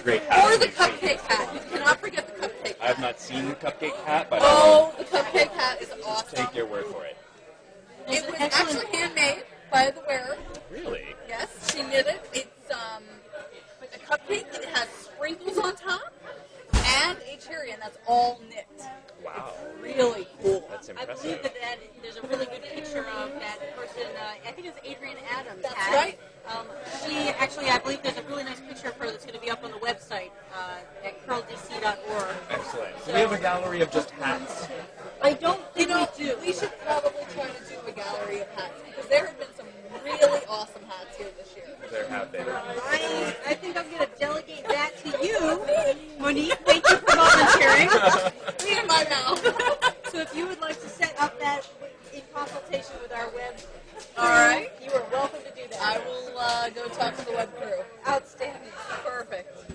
great hat. Or the cupcake hat. You cannot forget the cupcake hat. I've not seen the cupcake hat, but the cupcake hat is awesome. take your word for it. It was actually handmade by the wearer. Really? Yes, she knit it. It's like a cupcake. It has sprinkles on top and a cherry, and that's all knit. Wow. It's really cool. That's I impressive. believe that there's a really good picture of that person. I think it's Adrienne Adams. That's hat. right. She actually, I believe there's a really nice picture of her that's going to be up on the website at curldc.org. Excellent. Do we have a gallery of just hats? I don't think we do. We should probably try to do a gallery of hats because there have been some really awesome hats here this year. There have been. I think I'm going to delegate that to you, Monique. Thank you for volunteering. Me and my mouth. So if you would like to set up that in consultation with our web crew, All right. you are welcome to do that. I will go talk to the web crew. Outstanding. Perfect.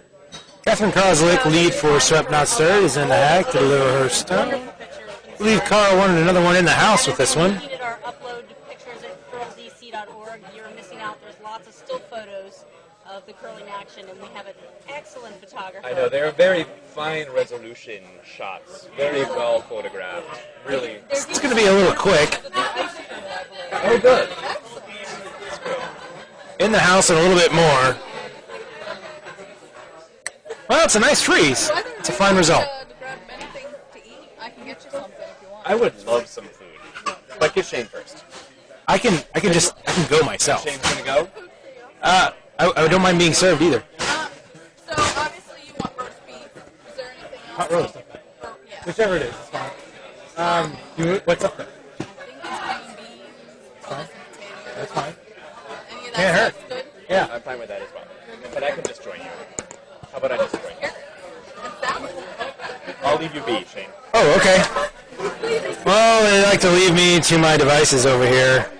Catherine Kozlik, lead for Swept Not Stirred, is in the hack to deliver her stone. Wonderful picture. I believe Carl wanted another one in the house with this one. Looking at our upload pictures at curldc.org, you're missing out. There's lots of still photos of the curling action, and we have an excellent photographer. I know, they're very fine resolution shots. Very well photographed. Really. It's going to be a little quick. Oh, good. In the house and a little bit more. Well, it's a nice freeze. It's a fine result. To grab anything to eat, I can get you something if you want. I would love some food. But get Shane first. I can go myself. Shane's gonna go? I don't mind being served either. So obviously you want roast beef. Is there anything else? Hot roast. Yeah. Whichever it is, it's fine. What's up there? I think it's green beans, lettuce, and potatoes. That's fine. Any of that Can't hurt. stuff's good? Yeah. I'm fine with that as well. But I can just join you. How about I just join you? Here. And salad. I'll leave you be, Shane. Oh, okay. Well, they like to leave me to my devices over here.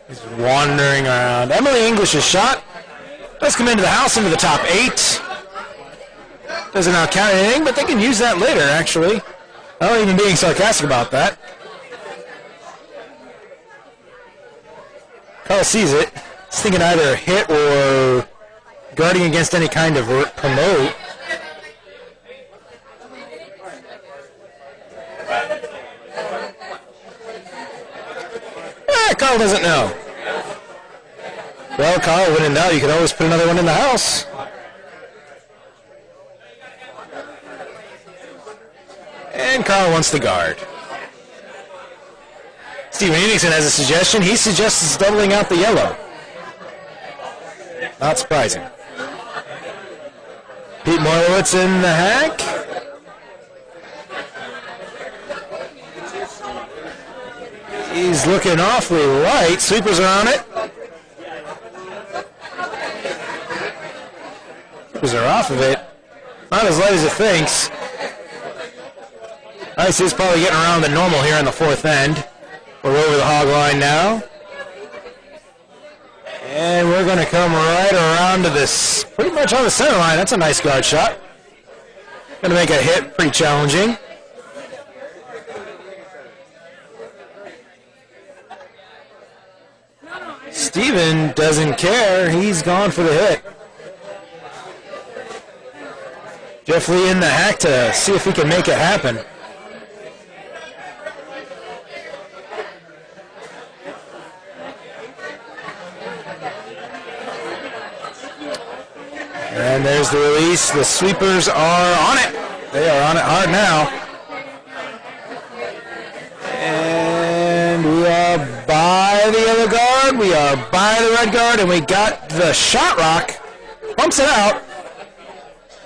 He's wandering around. Emily English's shot does come into the house into the top 8. Doesn't not count anything, but they can use that later, actually. I'm not even being sarcastic about that. Carl sees it. He's thinking either hit or guarding against any kind of promote. Carl doesn't know. Well, Carl, when in doubt, you could always put another one in the house. And Carl wants the guard. Steven Enochson has a suggestion. He suggests doubling out the yellow. Not surprising. Pete Moylowitz in the hack. He's looking awfully light. Sweepers are on it. Sweepers are off of it. Not as light as it thinks. Ice is probably getting around the normal here in the 4th end. We're over the hog line now. And we're going to come right around to this, pretty much on the center line. That's a nice guard shot. Going to make a hit, pretty challenging. Steven doesn't care. He's gone for the hit. Jeff Lee in the hack to see if he can make it happen. And there's the release. The sweepers are on it. They are on it hard now. And we are by the yellow guard. We are by the red guard. And we got the shot rock. Bumps it out.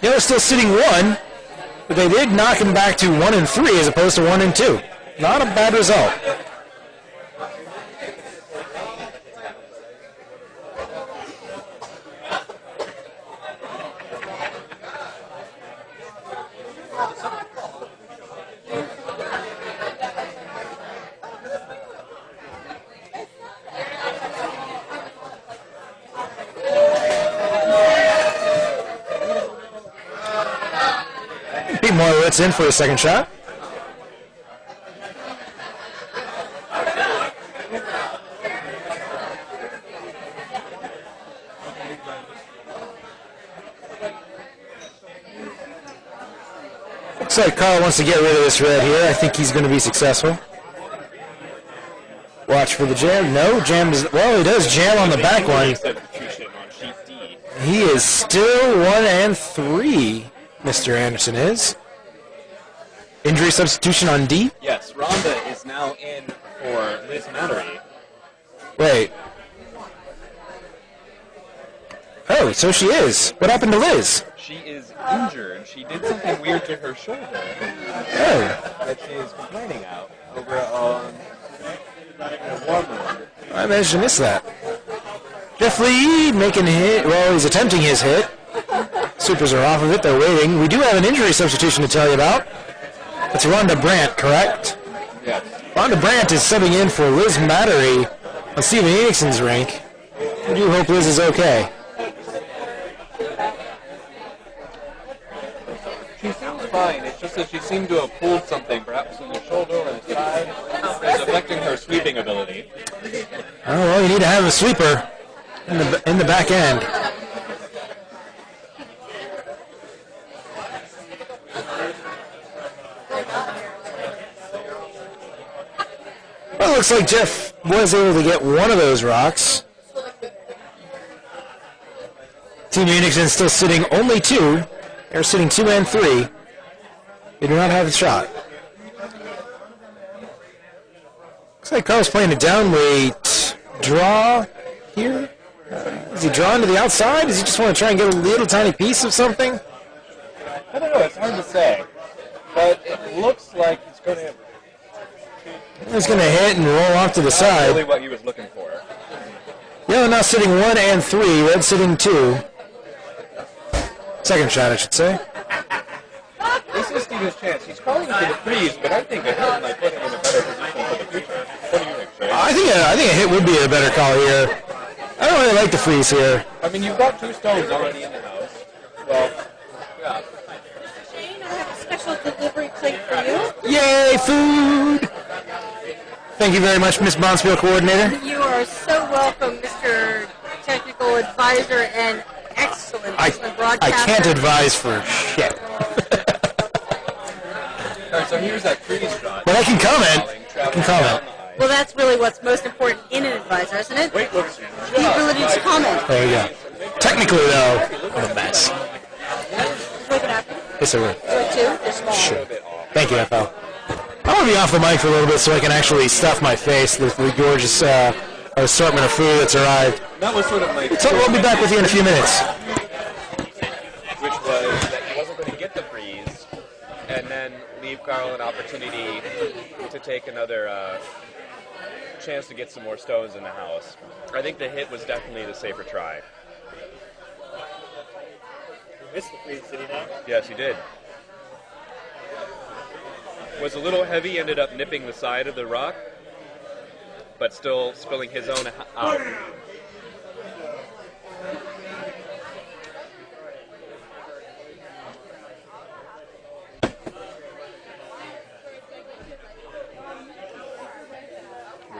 Yellow's still sitting 1. But they did knock him back to 1 and 3 as opposed to 1 and 2. Not a bad result. Pete Moylowitz in for a second shot. Looks like Carl wants to get rid of this red here. I think he's going to be successful. Watch for the jam. No, jam is... Well, he does jam on the back one. Substitution on sheet D. He is still 1 and 3, Mr. Anderson is. Injury substitution on D? Yes, Rhonda is now in for Liz Mallory. Wait. Oh, so she is. What happened to Liz? She is injured. She did something weird to her shoulder Oh, that she is complaining out over on the warm room. I managed to miss that. Jeff Lee making a hit. Well, he's attempting his hit. Supers are off of it. They're waiting. We do have an injury substitution to tell you about. It's Rhonda Brandt, correct? Yes. Rhonda Brandt is subbing in for Liz Mattery on Stephen Enochson's rank. I do hope Liz is okay. She seems fine. It's just that she seemed to have pulled something, perhaps in the shoulder or the side, that's affecting her sweeping ability. Oh, well, you need to have a sweeper in the back end. Well, it looks like Jeff was able to get one of those rocks. Team Enochson still sitting only 2. They're sitting 2 and 3. They do not have a shot. Looks like Carl's playing a downweight draw here. Is he drawing to the outside? Does he just want to try and get a little tiny piece of something? I don't know. It's hard to say. But it looks like it's going to... He's going to hit and roll off to the side. Really what he was looking for. Yellow now sitting 1 and 3. Red sitting 2. Second shot, I should say. This is Steven's chance. He's calling for the freeze, but I think a hit might put him in a better position for the future. What do you think, Shay? I think a hit would be a better call here. I don't really like the freeze here. I mean, you've got 2 stones already in the house. Well, yeah. Shane, I have a special delivery plate for you. Yay, food! Thank you very much, Miss Bonsfield Coordinator. You are so welcome, Mr. Technical Advisor and excellent I broadcaster. can't advise for shit. Alright, so here's that freeze shot. But I can comment. I can comment. Well, that's really what's most important in an advisor, isn't it? Weight looks The ability to comment. There you go. Technically, though, I'm a mess. Wake it up. Yes, sir. Do it too. They're small. Sure. Thank you, FL. I want to be off the mic for a little bit so I can actually stuff my face with the gorgeous assortment of food that's arrived. That was sort of my... So we'll be back with you in a few minutes. Which was that he wasn't going to get the freeze, and then leave Carl an opportunity to take another chance to get some more stones in the house. I think the hit was definitely the safer try. You missed the freeze, did he not? Yes, he did. Was a little heavy, ended up nipping the side of the rock, but still spilling his own out.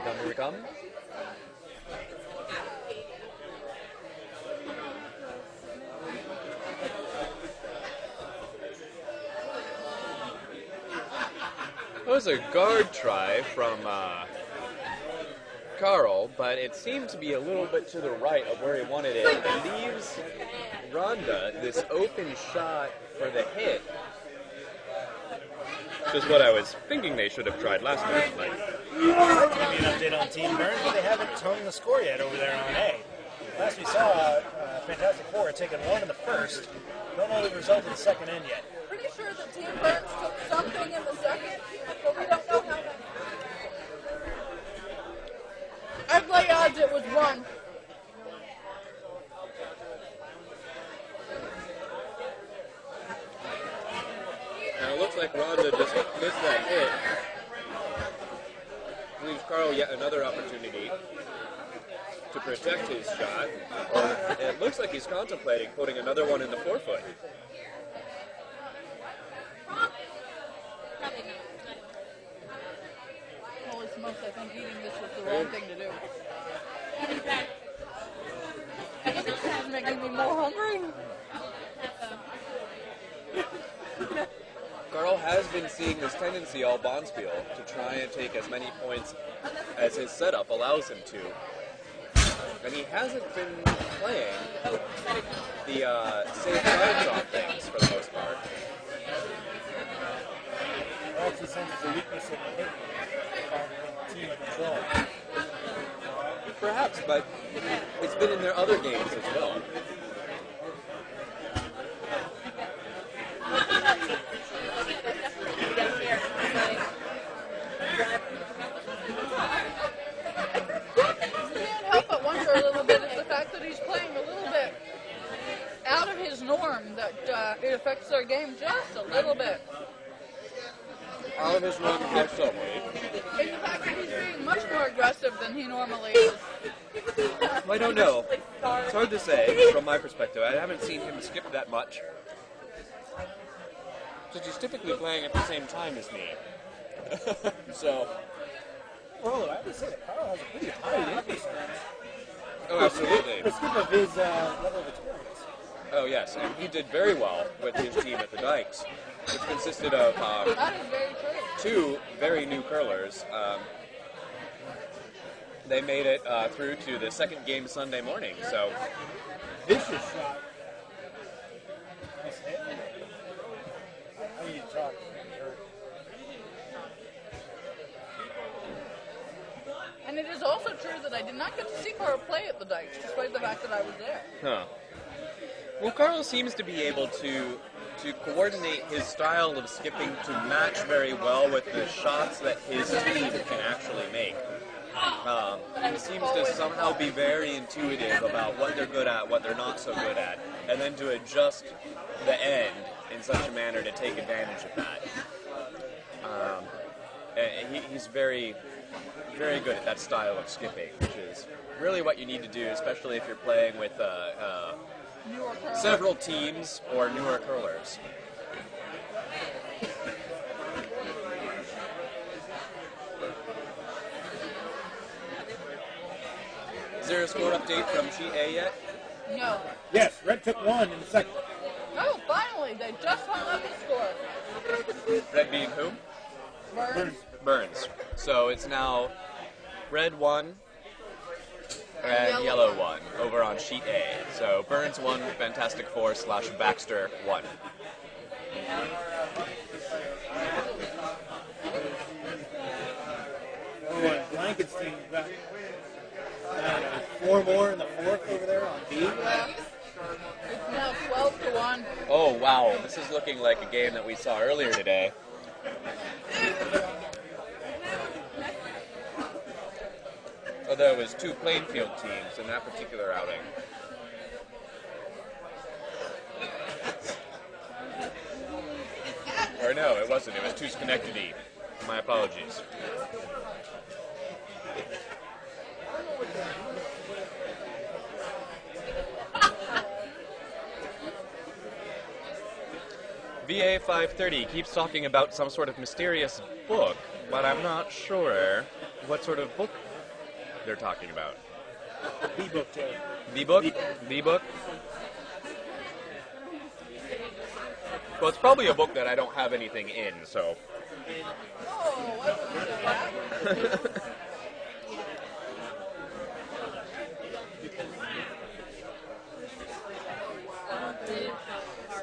Here we come. That was a guard try from Carl, but it seemed to be a little bit to the right of where he wanted it. It leaves Rhonda this open shot for the hit. Just what I was thinking they should have tried last time. Like, Give me an update on Team Burn, but they haven't toned the score yet over there on A. Last we saw, Fantastic Four had taken 1 in the first. Don't know the result of the second end yet. Pretty sure that Team Burns took something in the second, but we don't know how many. I'd lay odds it was 1. now it looks like Rhonda just missed that hit. Leaves Carl yet another opportunity to protect his shot. It looks like he's contemplating putting another one in the forefoot. Holy smokes, I think eating this was the wrong thing to do. I think it's just making me more hungry. Carl Carl has been seeing this tendency all Bonspiel to try and take as many points as his setup allows him to. And he hasn't been playing the safe sides on things for the most part. Perhaps he senses a weakness in the hit team control. Perhaps, but it's been in their other games as well. Can't help but wonder a little bit at the fact that he's playing a little bit out of his norm, that it affects their game just a little bit. Out of his run, how so? In the fact that he's being much more aggressive than he normally is. I don't know. It's hard to say from my perspective. I haven't seen him skip that much. Because he's typically playing at the same time as me. So. Well, I would say that Carl has a pretty high interest. Oh, absolutely. The skip of his level of experience. Oh, yes. And he did very well with his team at the Dykes, which consisted of That is very true. two very new curlers. They made it through to the second game Sunday morning. So Vicious shot. Nice hit. I need to talk. And it is also true that I did not get to see Carl play at the Dykes, despite the fact that I was there. Huh. Well, Carl seems to be able to coordinate his style of skipping to match very well with the shots that his team can actually make. He seems to somehow be very intuitive about what they're good at, what they're not so good at, and then to adjust the end in such a manner to take advantage of that. And he's very, very good at that style of skipping, which is really what you need to do, especially if you're playing with several teams or newer curlers. Is there a score update from Sheet A yet? No. Yes, Red took one in the second. Oh, finally, they just hung up the score. Red being whom? Burns. Burns. So it's now Red 1 and Yellow 1 over on Sheet A. So Burns 1, Fantastic 4 / Baxter 1. Oh, and Blanket's team got 4 more in the fourth over there on B. It's now 12-1. Oh, wow. This is looking like a game that we saw earlier today. Although it was 2 Plainfield teams in that particular outing. Or no, it wasn't. It was 2 Schenectady. My apologies. VA 530 keeps talking about some sort of mysterious book, but I'm not sure what sort of book they're talking about. B book, Joe. The book? The book? Well, it's probably a book that I don't have anything in, so. Oh, I wouldn't say that.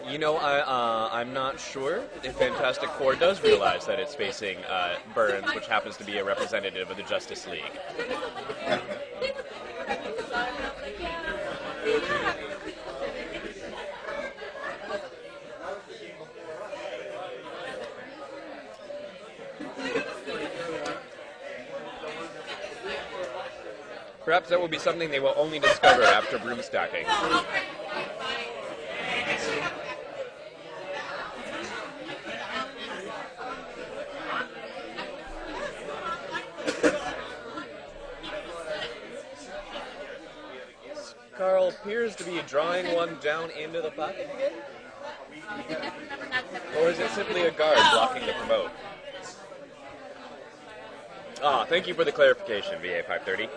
You know, I'm not sure if Fantastic Four does realize that it's facing Burns, which happens to be a representative of the Justice League. Perhaps that will be something they will only discover after broom stacking. Carl appears to be drawing one down into the pocket again? Or is it simply a guard blocking the promote? Ah, thank you for the clarification, VA 530.